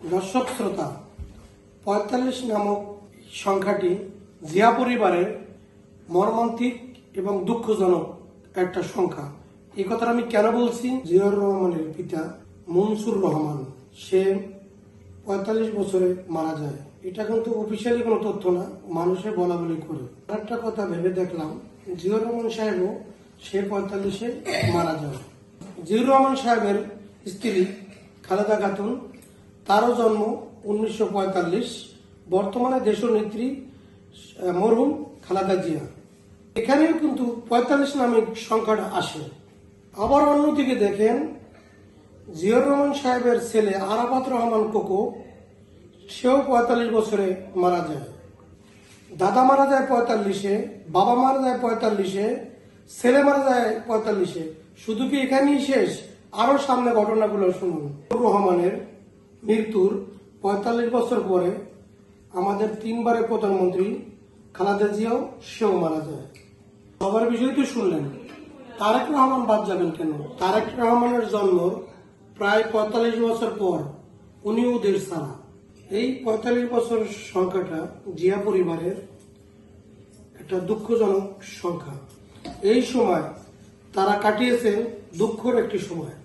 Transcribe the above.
দর্শক শ্রোতা, ৪৫ নামক সংখ্যাটি জিয়া পরিবারের মর্মান্তিক এবং দুঃখজনক একটা সংখ্যা। এই কথাটা আমি কেন বলছি? জিয়াউর রহমানের পিতা মনসুর রহমান, সে ৪৫ বছরে মারা যায়। এটা কিন্তু অফিসিয়ালি কোনো তথ্য না, মানুষে বলা বলি করে। একটা কথা ভেবে দেখলাম, জিয়াউর রহমান সাহেবও সে ৪৫-এ মারা যায়। জিয়াউর রহমান সাহেবের স্ত্রী খালেদা খাতুন, তারও জন্ম ১৯৪৫, বর্তমানে দেশনেত্রী মরহুম খালেদা জিয়া। এখানেও কিন্তু ৪৫ নামের সংখ্যাটা আসে। আবার অন্যদিকে দেখেন, জিয়াউর রহমান সাহেবের ছেলে আরাফাত রহমান কোকো, সেও ৪৫ বছরে মারা যায়। দাদা মারা যায় ৪৫-এ, বাবা মারা যায় ৪৫-এ, ছেলে মারা যায় ৪৫-এ। শুধু কি এখানেই শেষ? আরো সামনে ঘটনাগুলো শুনুন। রহমানের মৃত্যুর ৪৫ বছর পরে আমাদের ৩বারের প্রধানমন্ত্রী খালেদা জিয়াও সেও মারা যায়। সবার বিষয় তো শুনলেন, তারেক রহমান বাদ যাবেন কেন? তারেক রহমানের জন্ম প্রায় ৪৫ বছর পর উনিও দেশ ছাড়া। এই ৪৫ বছর সংখ্যাটা জিয়া পরিবারের একটা দুঃখজনক সংখ্যা। এই সময় তারা কাটিয়েছেন দুঃখের একটি সময়।